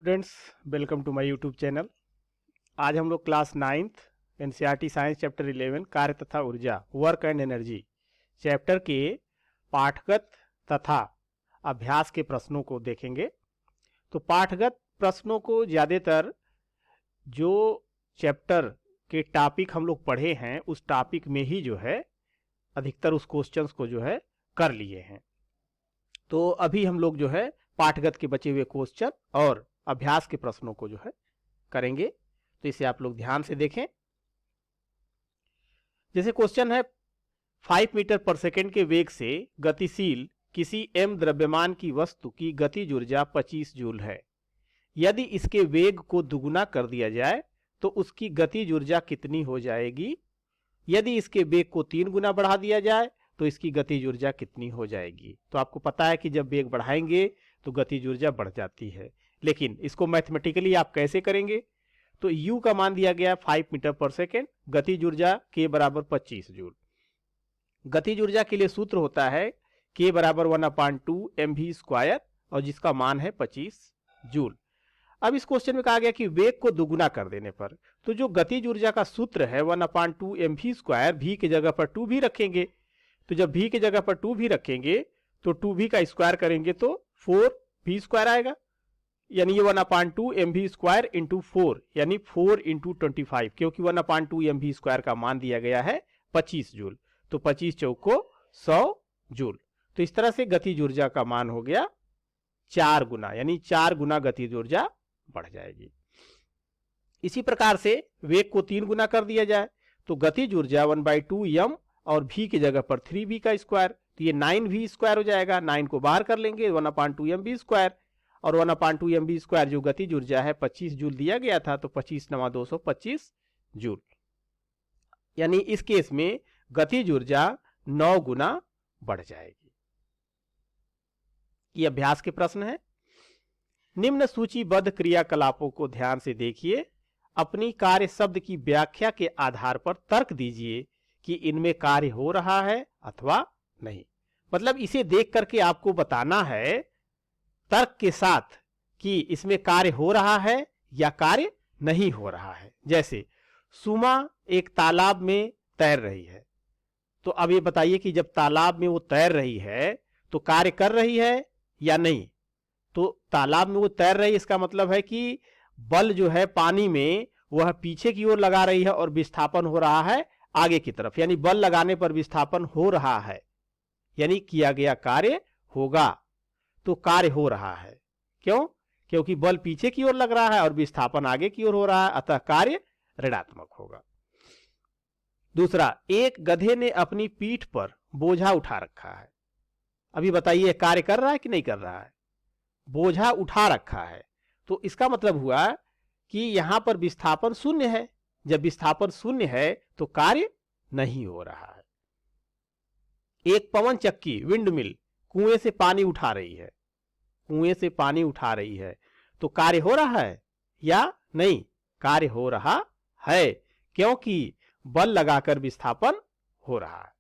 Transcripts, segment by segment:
Students, welcome to my YouTube channel. आज हम लोग class 9th NCERT science chapter 11 कार्य तथा ऊर्जा वर्क एंड एनर्जी चैप्टर के पाठगत तथा अभ्यास के प्रश्नों को देखेंगे। तो पाठगत प्रश्नों को ज़्यादातर जो चैप्टर के टॉपिक हम लोग पढ़े हैं उस टॉपिक में ही जो है अधिकतर उस क्वेश्चंस को जो है कर लिए हैं। तो अभी हम लोग जो है पाठगत के बचे हुए क्वेश्चन और अभ्यास के प्रश्नों को जो है करेंगे। तो इसे आप लोग ध्यान से देखें। जैसे क्वेश्चन है 5 मीटर पर सेकेंड के वेग से गतिशील किसी m द्रव्यमान की वस्तु की गतिज ऊर्जा 25 जूल है। यदि इसके वेग को दुगुना कर दिया जाए तो उसकी गतिज ऊर्जा कितनी हो जाएगी। यदि इसके वेग को 3 गुना बढ़ा दिया जाए तो इसकी गतिज ऊर्जा कितनी हो जाएगी। तो आपको पता है कि जब वेग बढ़ाएंगे तो गतिज ऊर्जा बढ़ जाती है, लेकिन इसको मैथमेटिकली आप कैसे करेंगे। तो u का मान दिया गया 5 मीटर पर सेकेंड, गतिज ऊर्जा k बराबर 25 जूल। गतिज ऊर्जा के लिए सूत्र होता है k बराबर 1/2 mv² और जिसका मान है 25 जूल। अब इस क्वेश्चन में कहा गया कि वेग को दुगुना कर देने पर तो जो गतिज ऊर्जा का सूत्र है 1/2 mv², v की जगह पर 2 भी रखेंगे। तो जब v की जगह पर 2 भी रखेंगे तो 2v का स्क्वायर करेंगे तो 4v² आएगा, यानी ये 1/2 mv² इंटू 4 यानी 4 इंटू 25, क्योंकि 1/2 mv² का मान दिया गया है 25 जूल। तो 25 चौको 100 जूल। तो इस तरह से गतिज ऊर्जा का मान हो गया 4 गुना, यानी 4 गुना गतिज ऊर्जा बढ़ जाएगी। इसी प्रकार से वेग को 3 गुना कर दिया जाए तो गतिज ऊर्जा 1/2 m और v की जगह पर 3v का स्क्वायर, तो ये 9v² हो जाएगा। 9 को बाहर कर लेंगे 1/2 mv² और 1/2 mv² जो गतिज ऊर्जा है 25 जूल दिया गया था, तो 25 × 225 जूल, यानी इस केस में गतिज ऊर्जा 9 गुना बढ़ जाएगी। ये अभ्यास के प्रश्न है। निम्न सूचीबद्ध क्रियाकलापों को ध्यान से देखिए। अपनी कार्य शब्द की व्याख्या के आधार पर तर्क दीजिए कि इनमें कार्य हो रहा है अथवा नहीं। मतलब इसे देख करके आपको बताना है तर्क के साथ कि इसमें कार्य हो रहा है या कार्य नहीं हो रहा है। जैसे सुमा एक तालाब में तैर रही है, तो अब ये बताइए कि जब तालाब में वो तैर रही है तो कार्य कर रही है या नहीं। तो तालाब में वो तैर रही है, इसका मतलब है कि बल जो है पानी में वह पीछे की ओर लगा रही है और विस्थापन हो रहा है आगे की तरफ, यानी बल लगाने पर विस्थापन हो रहा है, यानी किया गया कार्य होगा। तो कार्य हो रहा है, क्यों? क्योंकि बल पीछे की ओर लग रहा है और विस्थापन आगे की ओर हो रहा है, अतः कार्य ऋणात्मक होगा। दूसरा, एक गधे ने अपनी पीठ पर बोझा उठा रखा है। अभी बताइए कार्य कर रहा है कि नहीं कर रहा है। बोझा उठा रखा है, तो इसका मतलब हुआ कि यहां पर विस्थापन शून्य है। जब विस्थापन शून्य है तो कार्य नहीं हो रहा है। एक पवन चक्की विंड मिल कुएं से पानी उठा रही है, कुएं से पानी उठा रही है, तो कार्य हो रहा है या नहीं। कार्य हो रहा है, क्योंकि बल लगाकर विस्थापन हो रहा है।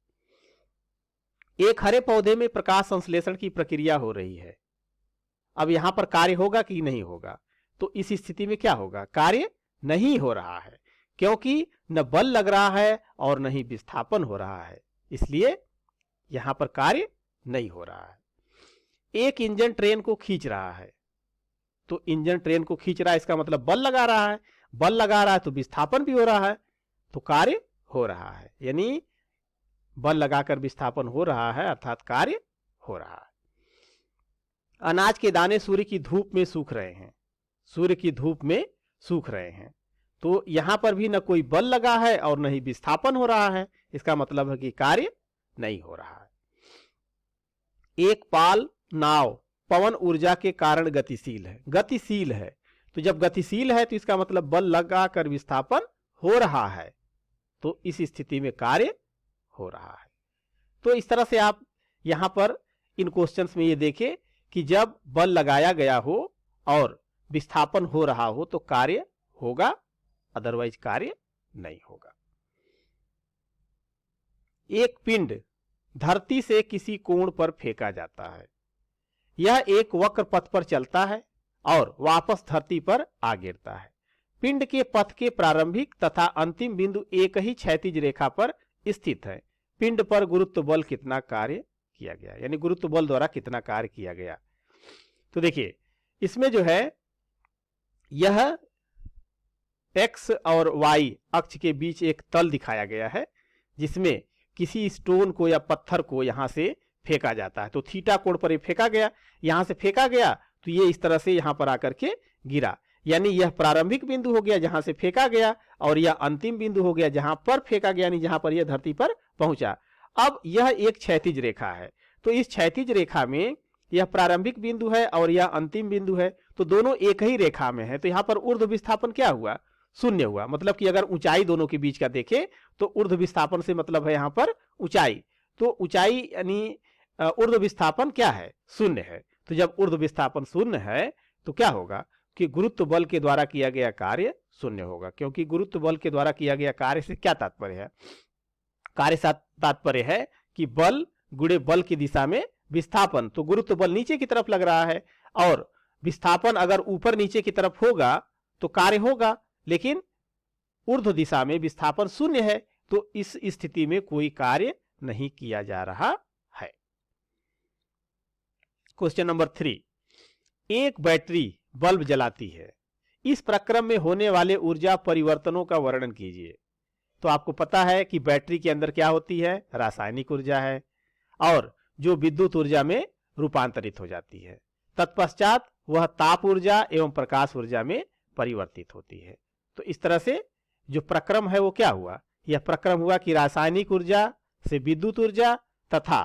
एक हरे पौधे में प्रकाश संश्लेषण की प्रक्रिया हो रही है। अब यहां पर कार्य होगा कि नहीं होगा। तो इस स्थिति में क्या होगा, कार्य नहीं हो रहा है, क्योंकि न बल लग रहा है और न ही विस्थापन हो रहा है, इसलिए यहां पर कार्य नहीं हो रहा है। एक इंजन ट्रेन को खींच रहा है, तो इंजन ट्रेन को खींच रहा है, इसका मतलब बल लगा रहा है। बल लगा रहा है तो विस्थापन भी हो रहा है, तो कार्य हो रहा है, यानी बल लगाकर विस्थापन हो रहा है, अर्थात कार्य हो रहा है। अनाज के दाने सूर्य की धूप में सूख रहे हैं, सूर्य की धूप में सूख रहे हैं, तो यहां पर भी न कोई बल लगा है और न ही विस्थापन हो रहा है, इसका मतलब है कि कार्य नहीं हो रहा है। एक पाल नाव पवन ऊर्जा के कारण गतिशील है, गतिशील है, तो जब गतिशील है तो इसका मतलब बल लगाकर विस्थापन हो रहा है, तो इस स्थिति में कार्य हो रहा है। तो इस तरह से आप यहां पर इन क्वेश्चंस में ये देखें कि जब बल लगाया गया हो और विस्थापन हो रहा हो तो कार्य होगा, अदरवाइज कार्य नहीं होगा। एक पिंड धरती से किसी कोण पर फेंका जाता है। यह एक वक्र पथ पर चलता है और वापस धरती पर आ गिरता है। पिंड के पथ के प्रारंभिक तथा अंतिम बिंदु एक ही क्षैतिज रेखा पर स्थित है। पिंड पर गुरुत्व बल कितना कार्य किया गया, यानी गुरुत्व बल द्वारा कितना कार्य किया गया। तो देखिए इसमें जो है यह एक्स और वाई अक्ष के बीच एक तल दिखाया गया है, जिसमें किसी स्टोन को या पत्थर को यहां से फेंका जाता है। तो थीटा कोण पर ये फेंका गया, यहां से फेंका गया तो ये इस तरह से यहां पर आकर के गिरा, यानी यह प्रारंभिक बिंदु हो गया जहां से फेंका गया, और यह अंतिम बिंदु हो गया जहां पर फेंका गया, यानी जहां पर यह धरती पर पहुंचा। अब यह एक क्षैतिज रेखा है, तो इस क्षैतिज रेखा में यह प्रारंभिक बिंदु है और यह अंतिम बिंदु है, तो दोनों एक ही रेखा में है। तो यहां पर ऊर्ध्व विस्थापन क्या हुआ, शून्य हुआ। मतलब कि अगर ऊंचाई दोनों के बीच का देखें तो ऊर्ध्व विस्थापन से मतलब है यहां पर ऊंचाई, तो ऊंचाई यानी ऊर्ध्व विस्थापन क्या है, शून्य है। तो जब ऊर्ध्व विस्थापन शून्य है तो क्या होगा कि गुरुत्व बल के द्वारा किया गया कार्य शून्य होगा, क्योंकि गुरुत्व बल के द्वारा किया गया कार्य से क्या तात्पर्य है, कार्य से तात्पर्य है कि बल गुणे बल की दिशा में विस्थापन। तो गुरुत्व बल नीचे की तरफ लग रहा है और विस्थापन अगर ऊपर नीचे की तरफ होगा तो कार्य होगा, लेकिन ऊर्ध्व दिशा में विस्थापन शून्य है, तो इस स्थिति में कोई कार्य नहीं किया जा रहा है। क्वेश्चन नंबर 3, एक बैटरी बल्ब जलाती है, इस प्रक्रम में होने वाले ऊर्जा परिवर्तनों का वर्णन कीजिए। तो आपको पता है कि बैटरी के अंदर क्या होती है, रासायनिक ऊर्जा है, और जो विद्युत ऊर्जा में रूपांतरित हो जाती है। तत्पश्चात वह ताप ऊर्जा एवं प्रकाश ऊर्जा में परिवर्तित होती है। तो इस तरह से जो प्रक्रम है वो क्या हुआ, यह प्रक्रम हुआ कि रासायनिक ऊर्जा से विद्युत ऊर्जा तथा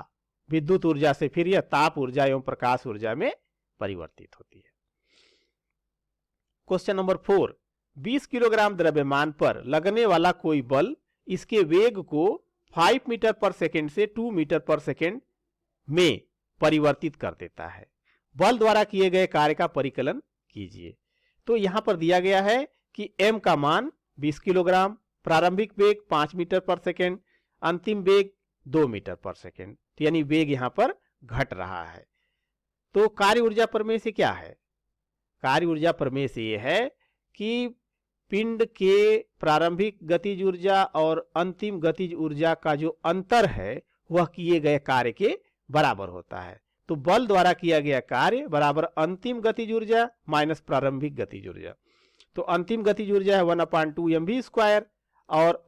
विद्युत ऊर्जा से फिर यह ताप ऊर्जा एवं प्रकाश ऊर्जा में परिवर्तित होती है। क्वेश्चन नंबर 4, 20 किलोग्राम द्रव्यमान पर लगने वाला कोई बल इसके वेग को 5 मीटर पर सेकेंड से 2 मीटर पर सेकेंड में परिवर्तित कर देता है। बल द्वारा किए गए कार्य का परिकलन कीजिए। तो यहां पर दिया गया है कि m का मान 20 किलोग्राम, प्रारंभिक वेग 5 मीटर पर सेकेंड, अंतिम वेग 2 मीटर पर सेकेंड, तो यानी वेग यहां पर घट रहा है। तो कार्य ऊर्जा प्रमेय से क्या है, कार्य ऊर्जा प्रमेय से यह है कि पिंड के प्रारंभिक गतिज ऊर्जा और अंतिम गतिज ऊर्जा का जो अंतर है वह किए गए कार्य के बराबर होता है। तो बल द्वारा किया गया कार्य बराबर अंतिम गतिज ऊर्जा माइनस प्रारंभिक गतिज ऊर्जा। तो अंतिम गतिज ऊर्जा है 1/2 mv² और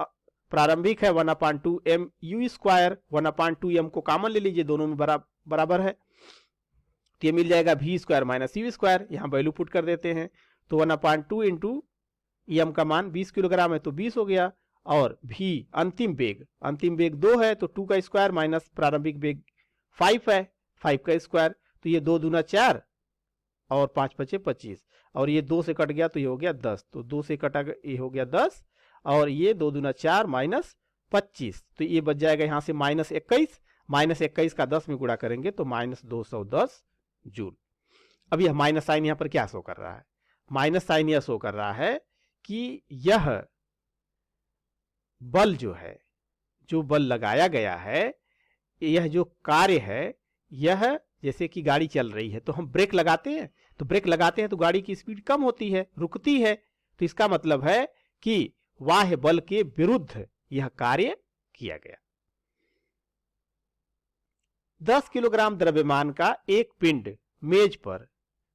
प्रारंभिक है 1/2 mu²। 1/2 m को कॉमन ले लीजिए, दोनों में बराबर है, तो ये मिल जाएगा v² माइनस u²। यहाँ वैल्यू पुट कर देते हैं, तो 1/2 इंटू m का मान 20 किलोग्राम है तो 20 हो गया, और v अंतिम वेग 2 है तो 2 का स्क्वायर माइनस प्रारंभिक वेग 5 है, 5 का स्क्वायर, तो ये 2 दूना 4 और 5 पचे 25, और ये 2 से कट गया तो ये हो गया 10, तो 2 से कटा ये हो गया 10, और ये 2 दूना 4 माइनस 25, तो ये बच जाएगा यहाँ से माइनस 21 का 10 में गुणा करेंगे तो माइनस 210 जूल। अब यह माइनस साइन यहाँ पर क्या शो कर रहा है, माइनस साइन यह शो कर रहा है कि यह बल जो है, जो बल लगाया गया है, यह जो कार्य है, यह जैसे कि गाड़ी चल रही है तो हम ब्रेक लगाते हैं, तो गाड़ी की स्पीड कम होती है, रुकती है, तो इसका मतलब है कि बाह्य बल के विरुद्ध यह कार्य किया गया। 10 किलोग्राम द्रव्यमान का एक पिंड मेज पर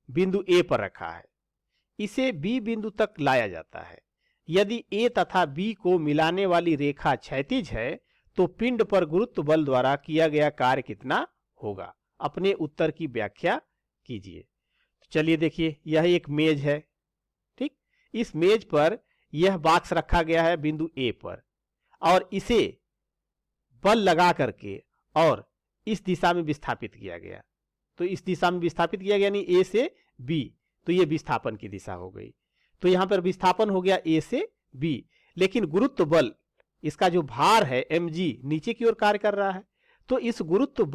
बिंदु ए पर रखा है, इसे बी बिंदु तक लाया जाता है। यदि ए तथा बी को मिलाने वाली रेखा क्षैतिज है तो पिंड पर गुरुत्व बल द्वारा किया गया कार्य कितना होगा, अपने उत्तर की व्याख्या कीजिए। चलिए देखिए, यह एक मेज है, ठीक, इस मेज पर यह बॉक्स रखा गया है बिंदु ए पर, और इसे बल लगा करके और इस दिशा में विस्थापित किया गया। तो इस दिशा में विस्थापित किया गया, यानी ए से बी, तो ये विस्थापन की दिशा हो गई। तो यहां पर विस्थापन हो गया ए से बी, लेकिन गुरुत्व बल, इसका जो भार है mg नीचे की ओर कार्य कर रहा है, तो इस गुरुत्व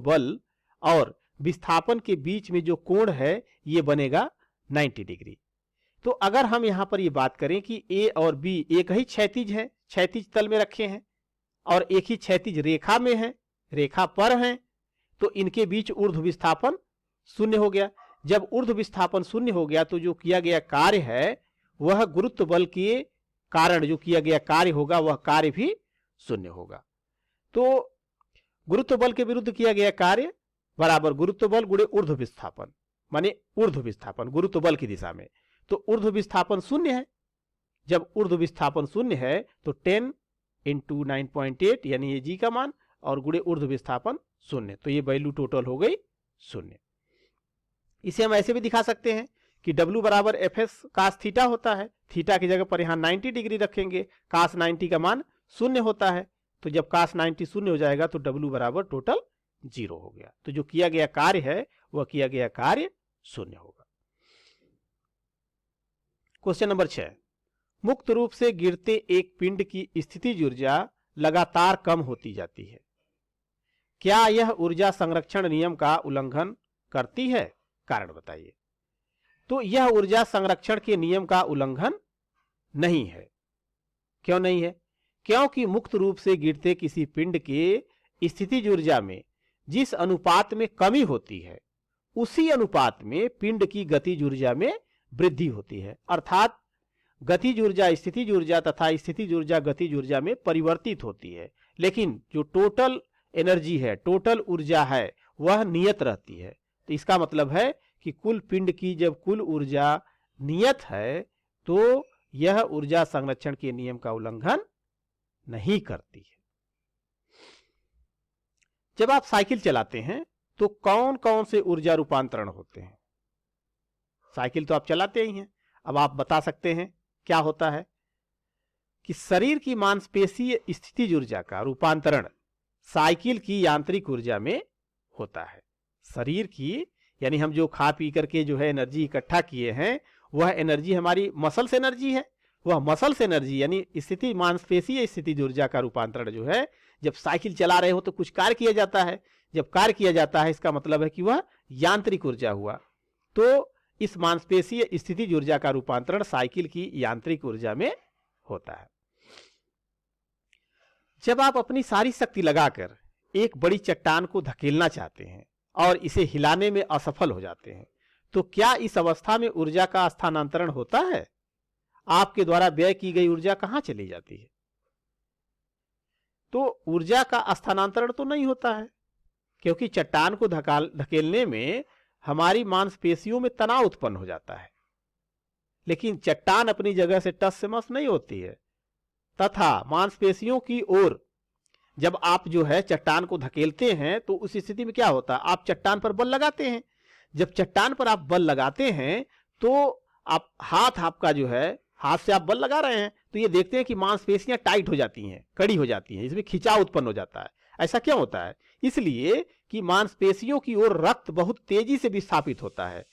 बल और विस्थापन के बीच में जो कोण है ये बनेगा 90 डिग्री। तो अगर हम यहां पर ये बात करें कि ए और बी एक ही क्षैतिज है, क्षैतिज तल में रखे हैं और एक ही क्षैतिज रेखा में है, रेखा पर हैं, तो इनके बीच ऊर्ध्व विस्थापन शून्य हो गया। जब ऊर्ध्व विस्थापन शून्य हो गया तो जो किया गया कार्य है वह गुरुत्व बल के कारण जो किया गया कार्य होगा वह कार्य भी शून्य होगा। तो गुरुत्व बल के विरुद्ध किया गया कार्य बराबर गुरुत्व बल गुणे ऊर्ध्व विस्थापन, माने ऊर्ध्व विस्थापन गुरुत्व बल की दिशा में। तो ऊर्ध्व विस्थापन शून्य है, जब ऊर्ध्व विस्थापन शून्य है तो 10 इंटू 9.8 यानी ये जी का मान और गुणे ऊर्ध्व विस्थापन शून्य, तो ये वैल्यू टोटल हो गई शून्य। इसे हम ऐसे भी दिखा सकते हैं कि W बराबर एफ एस कास थीटा होता है, थीटा की जगह पर यहाँ 90 डिग्री रखेंगे, कास 90 का मान शून्य होता है, तो जब कास 90 शून्य हो जाएगा तो W बराबर टोटल 0 हो गया। तो जो किया गया कार्य है वह किया गया कार्य शून्य होगा। क्वेश्चन नंबर 6, मुक्त रूप से गिरते एक पिंड की स्थितिज ऊर्जा लगातार कम होती जाती है, क्या यह ऊर्जा संरक्षण नियम का उल्लंघन करती है? कारण बताइए। तो यह ऊर्जा संरक्षण के नियम का उल्लंघन नहीं है। क्यों नहीं है? क्योंकि मुक्त रूप से गिरते किसी पिंड के स्थितिज ऊर्जा में जिस अनुपात में कमी होती है उसी अनुपात में पिंड की गतिज ऊर्जा में वृद्धि होती है। अर्थात गतिज ऊर्जा स्थितिज ऊर्जा तथा स्थितिज ऊर्जा गतिज ऊर्जा में परिवर्तित होती है, लेकिन जो टोटल एनर्जी है, टोटल ऊर्जा है, वह नियत रहती है। तो इसका मतलब है कि कुल पिंड की जब कुल ऊर्जा नियत है तो यह ऊर्जा संरक्षण के नियम का उल्लंघन नहीं करती है। जब आप साइकिल चलाते हैं तो कौन कौन से ऊर्जा रूपांतरण होते हैं? साइकिल तो आप चलाते ही हैं, अब आप बता सकते हैं क्या होता है कि शरीर की मांसपेशीय स्थितिज ऊर्जा का रूपांतरण साइकिल की यांत्रिक ऊर्जा में होता है। शरीर की यानी हम जो खा पी करके जो है एनर्जी इकट्ठा किए हैं वह एनर्जी हमारी मसल्स एनर्जी है, वह मसल्स एनर्जी यानी स्थिति मांसपेशीय स्थितिज ऊर्जा का रूपांतरण जो है जब साइकिल चला रहे हो तो कुछ कार्य किया जाता है, जब कार्य किया जाता है इसका मतलब है कि वह यांत्रिक ऊर्जा हुआ। तो इस मांसपेशीय स्थितिज ऊर्जा का रूपांतरण साइकिल की यांत्रिक ऊर्जा में होता है। जब आप अपनी सारी शक्ति लगाकर एक बड़ी चट्टान को धकेलना चाहते हैं और इसे हिलाने में असफल हो जाते हैं तो क्या इस अवस्था में ऊर्जा का स्थानांतरण होता है? आपके द्वारा व्यय की गई ऊर्जा कहां चली जाती है? तो ऊर्जा का स्थानांतरण तो नहीं होता है, क्योंकि चट्टान को धकेलने में हमारी मांसपेशियों में तनाव उत्पन्न हो जाता है, लेकिन चट्टान अपनी जगह से टस से मस नहीं होती है। तथा मांसपेशियों की ओर जब आप जो है चट्टान को धकेलते हैं तो उस स्थिति में क्या होता है, आप चट्टान पर बल लगाते हैं। जब चट्टान पर आप बल लगाते हैं तो आप आपका जो है हाथ से आप बल लगा रहे हैं तो ये देखते हैं कि मांसपेशियां टाइट हो जाती हैं, कड़ी हो जाती हैं, इसमें खिंचाव उत्पन्न हो जाता है। ऐसा क्यों होता है? इसलिए कि मांसपेशियों की ओर रक्त बहुत तेजी से विस्थापित होता है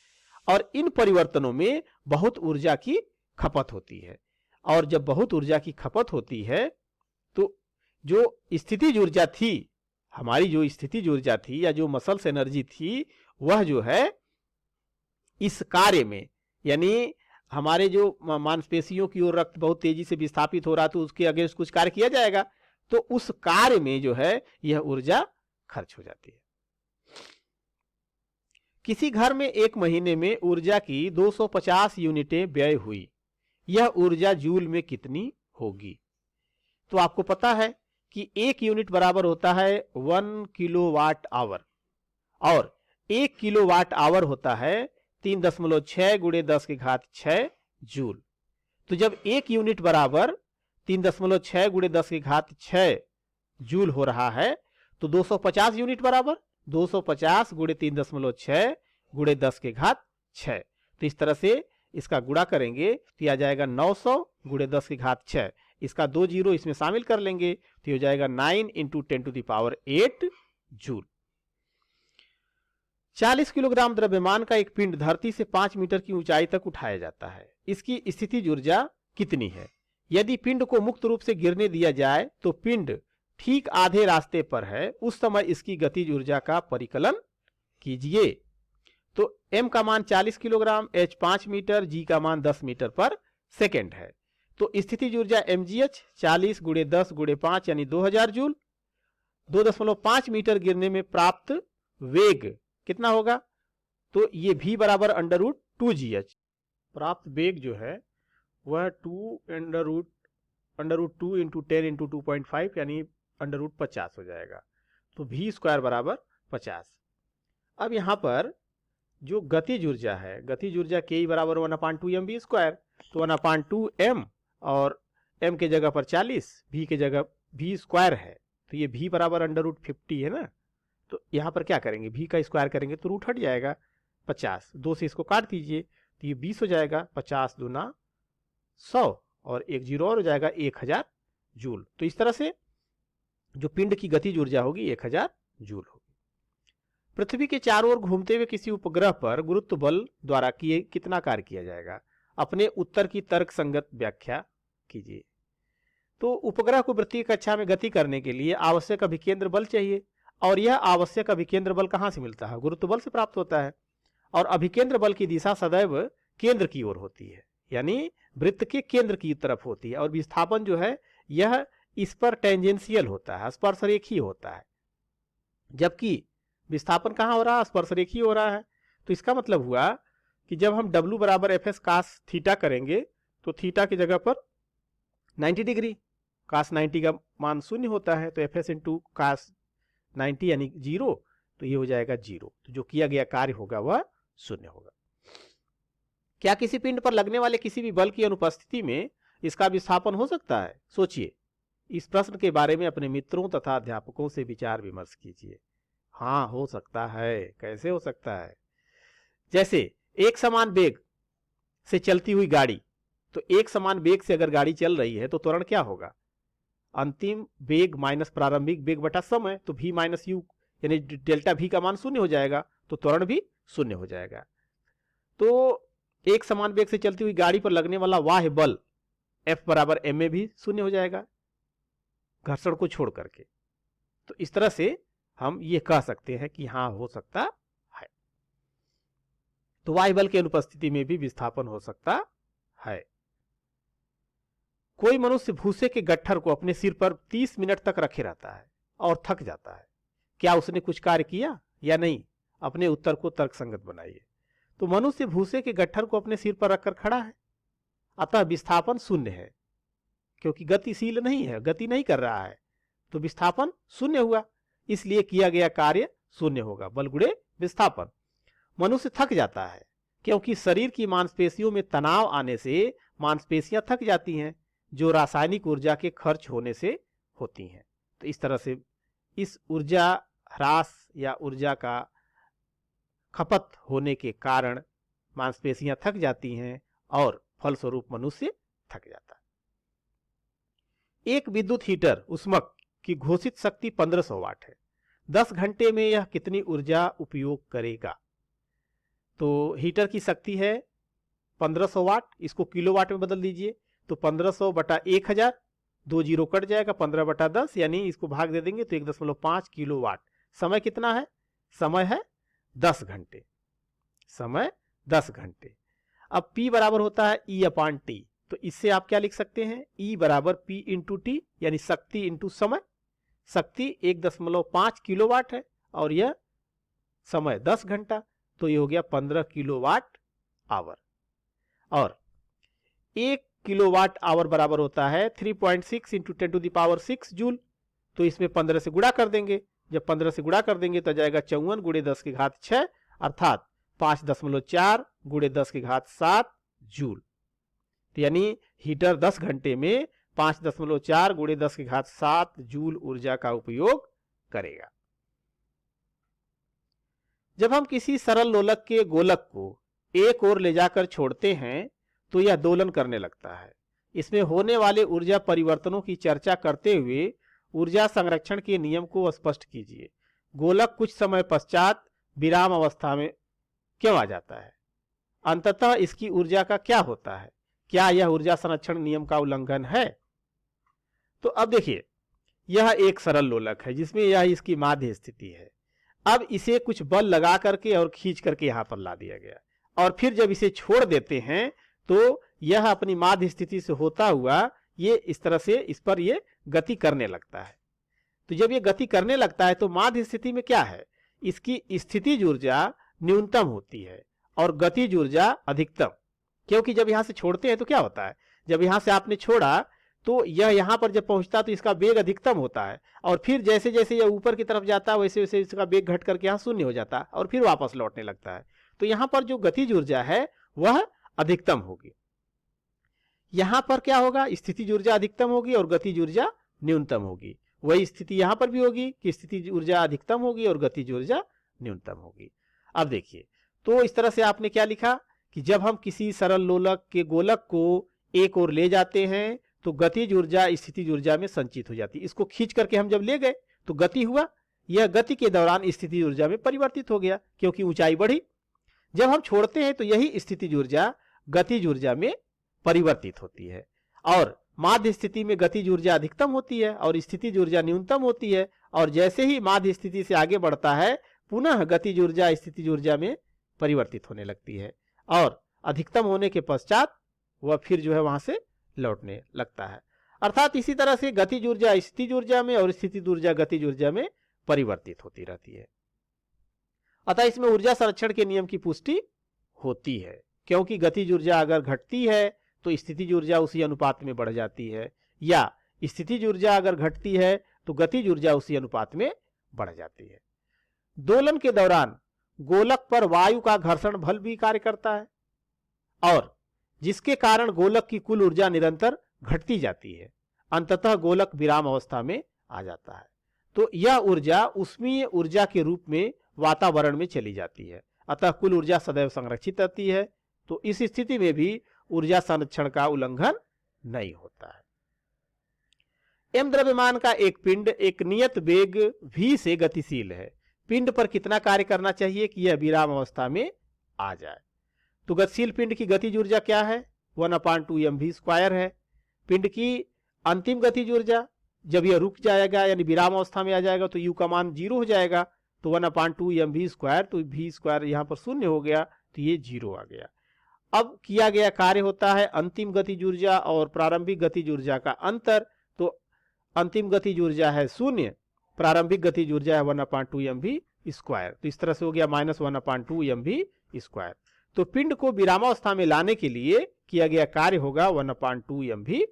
और इन परिवर्तनों में बहुत ऊर्जा की खपत होती है। और जब बहुत ऊर्जा की खपत होती है तो जो स्थितिज ऊर्जा थी, हमारी जो स्थितिज ऊर्जा थी या जो मसल्स एनर्जी थी, वह जो है इस कार्य में यानी हमारे जो मांसपेशियों की ओर रक्त बहुत तेजी से विस्थापित हो रहा तो उसके अगेंस्ट कुछ कार्य किया जाएगा तो उस कार्य में जो है यह ऊर्जा खर्च हो जाती है। किसी घर में एक महीने में ऊर्जा की 250 यूनिटें व्यय हुई, यह ऊर्जा जूल में कितनी होगी? तो आपको पता है कि एक यूनिट बराबर होता है 1 किलोवाट आवर और 1 किलोवाट आवर होता है 3.6 गुणे 10 की घात 6 जूल। तो जब एक यूनिट बराबर 3.6 गुणे 10 की घात 6 जूल हो रहा है तो 250 यूनिट बराबर 250 गुणे 3.6 गुणे 10 की घात 6। तो इस तरह से इसका गुणा करेंगे तो आ जाएगा 900 गुणे 10 की घात 6। इसका 2 जीरो इसमें शामिल कर लेंगे तो हो जाएगा 9 इंटू 10⁸ जूल। 40 किलोग्राम द्रव्यमान का एक पिंड धरती से 5 मीटर की ऊंचाई तक उठाया जाता है, इसकी स्थितिज ऊर्जा कितनी है? यदि पिंड को मुक्त रूप से गिरने दिया जाए तो पिंड ठीक आधे रास्ते पर है, उस समय इसकी गतिज ऊर्जा का परिकलन कीजिए। तो m का मान 40 किलोग्राम, h 5 मीटर, g का मान 10 मीटर पर सेकेंड है। तो स्थितिज ऊर्जा mgh 40 गुणे 10 गुणे 5 यानी 2000 जूल। 2.5 मीटर गिरने में प्राप्त वेग कितना होगा? तो ये v बराबर √2gh। प्राप्त वेग जो है वह 2 √2 इंटू 10 इंटू 2.5 यानी √50 हो जाएगा। तो v² बराबर 50। अब यहाँ पर जो गतिज ऊर्जा है, गतिज ऊर्जा के बराबर 1/2 mv², तो 1/2 m और m के जगह पर 40, v के जगह v² है, तो ये v बराबर √50 है ना। तो यहाँ पर क्या करेंगे, v का स्क्वायर करेंगे तो रूट हट जाएगा 50, 2 से इसको काट दीजिए तो ये 20 हो जाएगा, 50 दूना 100 और एक जीरो और हो जाएगा 1000 जूल। तो इस तरह से जो पिंड की गतिज ऊर्जा होगी 1000 जूल होगी। पृथ्वी के चारों ओर घूमते हुए किसी उपग्रह पर गुरुत्व बल द्वारा कितना कार्य किया जाएगा? अपने उत्तर की तर्क संगत व्याख्या कीजिए। तो उपग्रह को वृत्तीय कक्षा में गति करने के लिए आवश्यक अभिकेंद्र बल चाहिए, और यह आवश्यक अभिकेंद्र बल कहां से मिलता है? गुरुत्व बल से प्राप्त होता है। और अभिकेंद्र बल की दिशा सदैव केंद्र की ओर होती है, यानी वृत्त के केंद्र की तरफ होती है, और विस्थापन जो है यह इस पर टेंजेंशियल होता है, स्पर्शरेखी होता है। जबकि विस्थापन कहां हो रहा है? स्पर्शरेखी हो रहा है। तो इसका मतलब हुआ कि जब हम W बराबर FS cos थीटा करेंगे तो थीटा की जगह पर 90 डिग्री, cos 90 का मान 0 होता है, तो FS इंटू cos 90 यानी 0, तो ये हो जाएगा 0। तो जो किया गया कार्य होगा वह 0 होगा। क्या किसी पिंड पर लगने वाले किसी भी बल की अनुपस्थिति में इसका विस्थापन हो सकता है? सोचिए, इस प्रश्न के बारे में अपने मित्रों तथा अध्यापकों से विचार विमर्श कीजिए। हाँ, हो सकता है। कैसे हो सकता है? जैसे एक समान वेग से चलती हुई गाड़ी, तो एक समान वेग से अगर गाड़ी चल रही है तो त्वरण क्या होगा? अंतिम वेग माइनस प्रारंभिक वेग बटा समय, तो v माइनस यू यानी डेल्टा v का मान 0 हो जाएगा, तो त्वरण भी 0 हो जाएगा। तो एक समान वेग से चलती हुई गाड़ी पर लगने वाला बाह्य बल F बराबर ma भी 0 हो जाएगा, घर्षण को छोड़ करके। तो इस तरह से हम ये कह सकते हैं कि हाँ, हो सकता है। तो वायु बल की अनुपस्थिति में भी विस्थापन हो सकता है। कोई मनुष्य भूसे के गट्ठर को अपने सिर पर 30 मिनट तक रखे रहता है और थक जाता है। क्या उसने कुछ कार्य किया या नहीं? अपने उत्तर को तर्कसंगत बनाइए। तो मनुष्य भूसे के गट्ठर को अपने सिर पर रखकर खड़ा है, अतः विस्थापन 0 है, क्योंकि गतिशील नहीं है, गति नहीं कर रहा है, तो विस्थापन 0 हुआ, इसलिए किया गया कार्य 0 होगा, बल गुणे विस्थापन। मनुष्य थक जाता है क्योंकि शरीर की मांसपेशियों में तनाव आने से मांसपेशियां थक जाती हैं, जो रासायनिक ऊर्जा के खर्च होने से होती हैं। तो इस तरह से इस ऊर्जा ह्रास या ऊर्जा का खपत होने के कारण मांसपेशियां थक जाती हैं और फलस्वरूप मनुष्य थक जाता है। एक विद्युत हीटर उष्मक की घोषित शक्ति 1500 वाट है। 10 घंटे में यह कितनी ऊर्जा उपयोग करेगा? तो हीटर की शक्ति है 1500 वाट, इसको किलोवाट में बदल दीजिए, तो 1500 बटा 1000, 2 जीरो कट जाएगा, 15 बटा 10 यानी इसको भाग दे देंगे तो 1.5 किलोवाट। समय कितना है? समय है 10 घंटे, समय 10 घंटे। अब P बराबर होता है E/T, तो इससे आप क्या लिख सकते हैं? E बराबर P इंटू टी, यानी शक्ति इंटू समय। शक्ति 1.5 किलोवाट है और यह समय 10 घंटा, तो ये हो गया 15 किलोवाट आवर। और 1 किलोवाट आवर बराबर होता है 3.6 इंटू 10⁶ जूल, तो इसमें 15 से गुणा कर देंगे। जब 15 से गुणा कर देंगे तो जाएगा 54 गुणे 10⁶, अर्थात 5.4 गुणे 10⁷ जूल। यानी हीटर 10 घंटे में 5.4 गुणे 10⁷ जूल ऊर्जा का उपयोग करेगा। जब हम किसी सरल लोलक के गोलक को एक ओर ले जाकर छोड़ते हैं तो यह दोलन करने लगता है। इसमें होने वाले ऊर्जा परिवर्तनों की चर्चा करते हुए ऊर्जा संरक्षण के नियम को स्पष्ट कीजिए। गोलक कुछ समय पश्चात विराम अवस्था में क्यों आ जाता है? अंततः इसकी ऊर्जा का क्या होता है? क्या यह ऊर्जा संरक्षण नियम का उल्लंघन है? तो अब देखिए, यह एक सरल लोलक है जिसमें यह इसकी माध्य स्थिति है। अब इसे कुछ बल लगा करके और खींच करके यहां पर ला दिया गया, और फिर जब इसे छोड़ देते हैं तो यह अपनी माध्य स्थिति से होता हुआ ये इस तरह से इस पर ये गति करने लगता है। तो जब ये गति करने लगता है तो माध्य स्थिति में क्या है? इसकी स्थितिज ऊर्जा न्यूनतम होती है और गतिज ऊर्जा अधिकतम। क्योंकि जब यहां से छोड़ते हैं तो क्या होता है, जब यहां से आपने छोड़ा तो यह यहां पर जब पहुंचता तो इसका वेग अधिकतम होता है, और फिर जैसे जैसे यह ऊपर की तरफ जाता है वैसे वैसे इसका वेग घट करके यहाँ शून्य हो जाता है और फिर वापस लौटने लगता है। तो यहां पर जो गतिज ऊर्जा है वह अधिकतम होगी। यहां पर क्या होगा, स्थितिज ऊर्जा अधिकतम होगी और गतिज ऊर्जा न्यूनतम होगी। वही स्थिति यहां पर भी होगी कि स्थितिज ऊर्जा अधिकतम होगी और गतिज ऊर्जा न्यूनतम होगी। अब देखिए, तो इस तरह से आपने क्या लिखा कि जब हम किसी सरल लोलक के गोलक को एक ओर ले जाते हैं तो गतिज ऊर्जा स्थितिज ऊर्जा में संचित हो जाती है। इसको खींच करके हम जब ले गए तो गति हुआ, यह गति के दौरान स्थितिज ऊर्जा में परिवर्तित हो गया क्योंकि ऊंचाई बढ़ी। जब हम छोड़ते हैं तो यही स्थितिज ऊर्जा गतिज ऊर्जा में परिवर्तित होती है और माध्य स्थिति में गतिज ऊर्जा अधिकतम होती है और स्थितिज ऊर्जा न्यूनतम होती है। और जैसे ही माध्य स्थिति से आगे बढ़ता है पुनः गतिज ऊर्जा स्थितिज ऊर्जा में परिवर्तित होने लगती है और अधिकतम होने के पश्चात वह फिर जो है वहां से लौटने लगता है। अर्थात इसी तरह से गतिज ऊर्जा स्थितिज ऊर्जा में और स्थितिज ऊर्जा गतिज ऊर्जा में परिवर्तित होती रहती है। अतः इसमें ऊर्जा संरक्षण के नियम की पुष्टि होती है, क्योंकि गतिज ऊर्जा अगर घटती है तो स्थितिज ऊर्जा उसी अनुपात में बढ़ जाती है, या स्थितिज ऊर्जा अगर घटती है तो गतिज ऊर्जा उसी अनुपात में बढ़ जाती है। दोलन के दौरान गोलक पर वायु का घर्षण बल भी कार्य करता है और जिसके कारण गोलक की कुल ऊर्जा निरंतर घटती जाती है, अंततः गोलक विराम अवस्था में आ जाता है। तो यह ऊर्जा उष्मीय ऊर्जा के रूप में वातावरण में चली जाती है, अतः कुल ऊर्जा सदैव संरक्षित रहती है। तो इस स्थिति में भी ऊर्जा संरक्षण का उल्लंघन नहीं होता है। एम द्रव्यमान का एक पिंड एक नियत वेग v से गतिशील है। पिंड पर कितना कार्य करना चाहिए कि यह विराम अवस्था में आ जाए। तो गतिशील पिंड की गतिज ऊर्जा क्या है, 1/2 mv² है। पिंड की अंतिम गतिज ऊर्जा जब यह रुक जाएगा यानी विराम अवस्था में आ जाएगा तो u का मान 0 हो जाएगा, तो 1/2 mv², तो v² यहां पर शून्य हो गया तो ये 0 आ गया। अब किया गया कार्य होता है अंतिम गतिज ऊर्जा और प्रारंभिक गतिज ऊर्जा का अंतर। तो अंतिम गतिज ऊर्जा है 0, प्रारंभिक गतिज ऊर्जा है 1/2 mv², तो इस तरह से हो गया -1/2 mv²। तो पिंड को विरामावस्था में लाने के लिए किया गया कार्य होगा 1/2 mv²।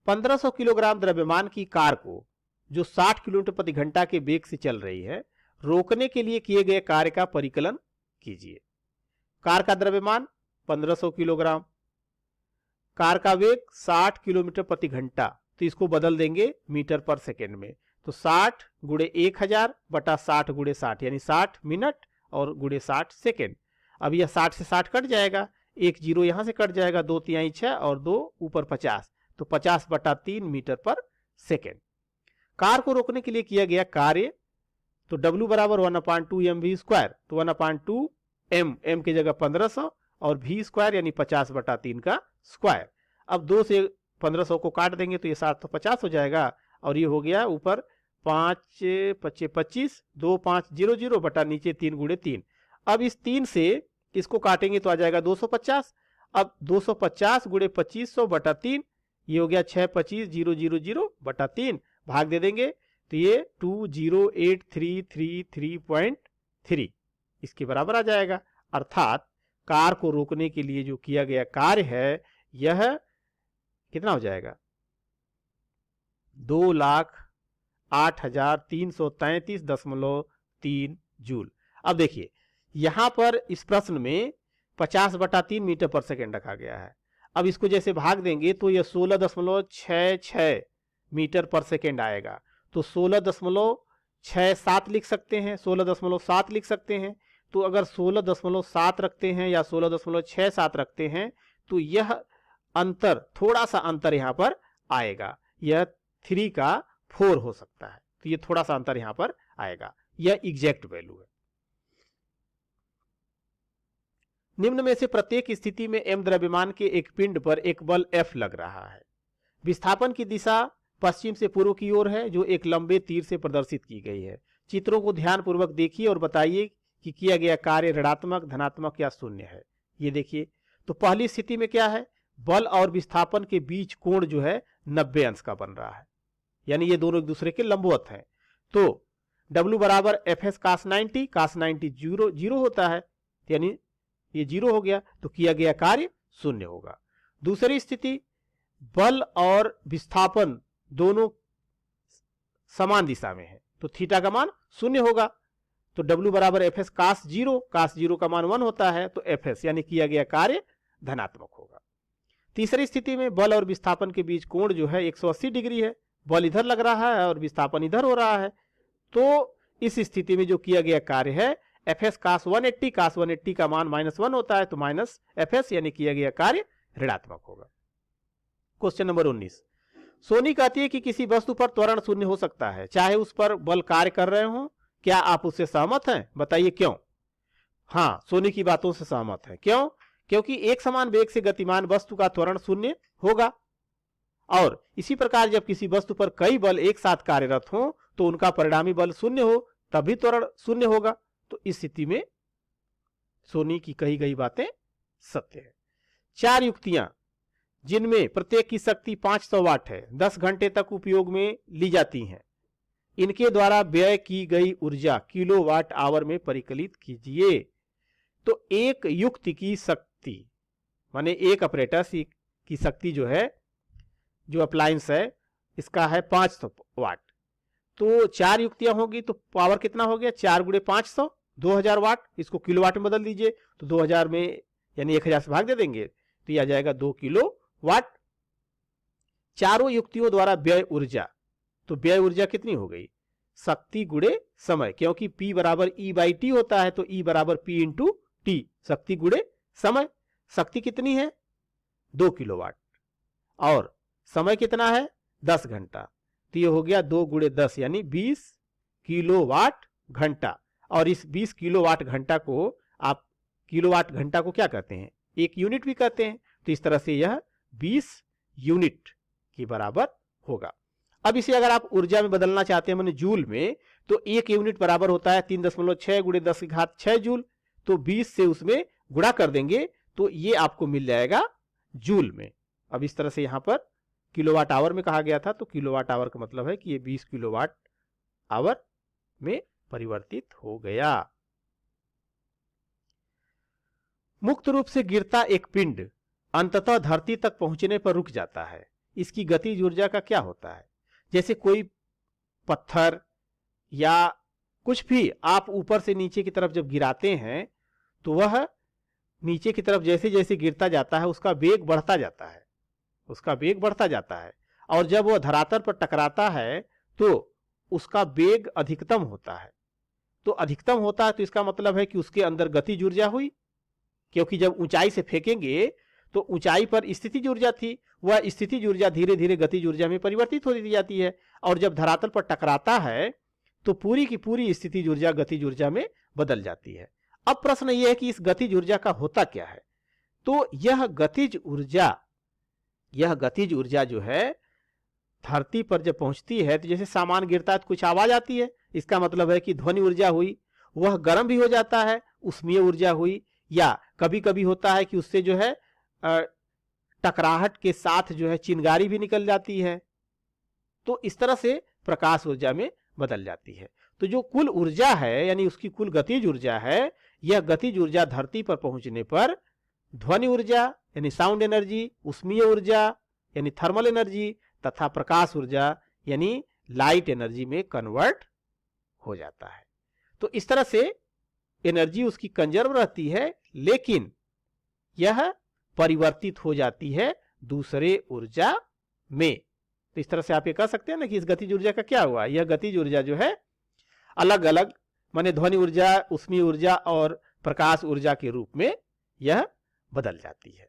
1500 किलोग्राम द्रव्यमान की कार को जो 60 किलोमीटर प्रति घंटा के वेग से चल रही है, रोकने के लिए किए गए कार्य का परिकलन कीजिए। कार का द्रव्यमान 1500 किलोग्राम, कार का वेग 60 किलोमीटर प्रति घंटा, तो इसको बदल देंगे मीटर पर सेकेंड में। तो 60 गुणे 1000 बटा 60 गुणे 60 यानी 60 मिनट और गुणे 60 सेकेंड। अब यह 60 से 60 कट जाएगा, एक जीरो यहां से कट जाएगा, 2 तिहाई 6 और 2 ऊपर 50, तो 50 बटा 3 मीटर पर सेकेंड। कार को रोकने के लिए किया गया कार्य, तो W बराबर 1/2 mv², तो 1/2 m की जगह 1500 और v² यानी 50 बटा 3 का स्क्वायर। अब 2 से 1500 को काट देंगे तो ये 7 तो 50 हो जाएगा और ये हो गया ऊपर 5 × 25, 2 5 0 0 बटा नीचे 3 गुणे 3। अब इस 3 से इसको काटेंगे तो आ जाएगा 250। अब 250 गुणे 2500 बटा 3, ये हो गया 6 25 0 0 0 बटा 3, भाग दे देंगे तो ये 2083333.3 इसके बराबर आ जाएगा। अर्थात कार को रोकने के लिए जो किया गया कार्य है यह कितना हो जाएगा, 2,08,333.3 जूल। अब देखिए यहां पर इस प्रश्न में 50 बटा 3 मीटर पर सेकेंड रखा गया है। अब इसको जैसे भाग देंगे तो यह 16.66 मीटर पर सेकेंड आएगा। तो 16.67 लिख सकते हैं, 16.7 लिख सकते हैं। तो अगर 16.7 रखते हैं या 16.67 रखते हैं तो यह अंतर, थोड़ा सा अंतर यहां पर आएगा, यह 3 का 4 हो सकता है, तो यह थोड़ा सा अंतर यहां पर आएगा, यह एग्जैक्ट वैल्यू है। निम्न में से प्रत्येक स्थिति में m द्रव्यमान के एक पिंड पर एक बल F लग रहा है। विस्थापन की दिशा पश्चिम से पूर्व की ओर है जो एक लंबे तीर से प्रदर्शित की गई है। चित्रों को ध्यानपूर्वक देखिए और बताइए कि किया गया कार्य ऋणात्मक, धनात्मक या शून्य है। ये देखिए, तो पहली स्थिति में क्या है, बल और विस्थापन के बीच कोण जो है 90 अंश का बन रहा है, यानी ये दोनों एक दूसरे के लंबवत हैं। तो W बराबर एफ एस कास 90 जीरो जीरो होता है, यानी ये जीरो हो गया, तो किया गया कार्य शून्य होगा। दूसरी स्थिति, बल और विस्थापन दोनों समान दिशा में है, तो थीटा का मान शून्य होगा, तो W बराबर एफ एस कास जीरो का मान 1 होता है, तो एफ एस यानी किया गया कार्य धनात्मक होगा। तीसरी स्थिति में बल और विस्थापन के बीच कोण जो है 180 डिग्री है, बल इधर लग रहा है और विस्थापन इधर हो रहा है, तो इस स्थिति में जो किया गया कार्य है एफ एस कास 180 का मान -1 होता है, तो माइनस एफ एस यानी किया गया कार्य ऋणात्मक होगा। क्वेश्चन नंबर 19, सोनी कहती है कि किसी वस्तु पर त्वरण शून्य हो सकता है, चाहे उस पर बल कार्य कर रहे हो, क्या आप उससे सहमत हैं? बताइए क्यों। हाँ, सोनी की बातों से सहमत है। क्यों? क्योंकि एक समान वेग से गतिमान वस्तु का त्वरण शून्य होगा, और इसी प्रकार जब किसी वस्तु पर कई बल एक साथ कार्यरत हो तो उनका परिणामी बल शून्य हो, तभी त्वरण शून्य होगा। तो इस स्थिति में सोनी की कही गई बातें सत्य है। 4 युक्तियां जिनमें प्रत्येक की शक्ति 500 वाट है, 10 घंटे तक उपयोग में ली जाती हैं, इनके द्वारा व्यय की गई ऊर्जा किलोवाट आवर में परिकलित कीजिए। तो एक युक्ति की शक्ति माने एक ऑपरेटस की शक्ति जो है, जो अप्लायंस है, इसका है 500 वाट, तो 4 युक्तियां होगी तो पावर कितना हो गया, 4 गुणे 500 2000 वाट। इसको किलोवाट में बदल दीजिए तो 2000 में यानी 1000 से भाग दे देंगे तो यह आ जाएगा 2 किलो वाट। चारों युक्तियों द्वारा व्यय ऊर्जा, तो व्यय ऊर्जा कितनी हो गई, शक्ति गुणे समय, क्योंकि P बराबर E/T होता है, तो E बराबर P इंटू टी, शक्ति गुणे समय। शक्ति कितनी है 2 किलोवाट और समय कितना है 10 घंटा, तो ये हो गया 2 गुणे 10 यानी 20 किलोवाट घंटा। और इस 20 किलोवाट घंटा को आप किलोवाट घंटा को क्या कहते हैं, एक यूनिट भी कहते हैं, तो इस तरह से यह 20 यूनिट के बराबर होगा। अब इसे अगर आप ऊर्जा में बदलना चाहते हैं, माने जूल में, तो एक यूनिट बराबर होता है 3.6 गुणे 10 की घात 6 जूल, तो 20 से उसमें गुणा कर देंगे तो ये आपको मिल जाएगा जूल में। अब इस तरह से यहां पर किलोवाट आवर में कहा गया था, तो किलोवाट आवर का मतलब है कि ये 20 किलोवाट आवर में परिवर्तित हो गया। मुक्त रूप से गिरता एक पिंड अंततः धरती तक पहुंचने पर रुक जाता है, इसकी गतिज ऊर्जा का क्या होता है? जैसे कोई पत्थर या कुछ भी आप ऊपर से नीचे की तरफ जब गिराते हैं तो वह नीचे की तरफ जैसे जैसे गिरता जाता है उसका वेग बढ़ता जाता है, उसका वेग बढ़ता जाता है, और जब वह धरातल पर टकराता है तो उसका वेग अधिकतम होता है। तो अधिकतम होता है तो इसका मतलब है कि उसके अंदर गतिज ऊर्जा हुई, क्योंकि जब ऊंचाई से फेंकेंगे तो ऊंचाई पर स्थितिज ऊर्जा थी, वह स्थितिज ऊर्जा धीरे धीरे गतिज ऊर्जा में परिवर्तित होती जाती है, और जब धरातल पर टकराता है तो पूरी की पूरी स्थितिज ऊर्जा गतिज ऊर्जा में बदल जाती है। अब प्रश्न यह है कि इस गतिज ऊर्जा का होता क्या है? तो यह गतिज ऊर्जा जो है धरती पर जब पहुंचती है तो जैसे सामान गिरता है तो कुछ आवाज आती है, इसका मतलब है कि ध्वनि ऊर्जा हुई, वह गर्म भी हो जाता है, उष्मीय ऊर्जा हुई, या कभी कभी होता है कि उससे जो है टकराहट के साथ जो है चिंगारी भी निकल जाती है, तो इस तरह से प्रकाश ऊर्जा में बदल जाती है। तो जो कुल ऊर्जा है यानी उसकी कुल गतिज ऊर्जा है, यह गतिज ऊर्जा धरती पर पहुंचने पर ध्वनि ऊर्जा यानी साउंड एनर्जी, उष्मीय ऊर्जा यानी थर्मल एनर्जी, तथा प्रकाश ऊर्जा यानी लाइट एनर्जी में कन्वर्ट हो जाता है। तो इस तरह से एनर्जी उसकी कंजर्व रहती है, लेकिन यह परिवर्तित हो जाती है दूसरे ऊर्जा में। तो इस तरह से आप ये कह सकते हैं ना कि इस गतिज ऊर्जा का क्या हुआ, यह गतिज ऊर्जा जो है अलग अलग माने ध्वनि ऊर्जा, उष्मीय ऊर्जा और प्रकाश ऊर्जा के रूप में यह बदल जाती है।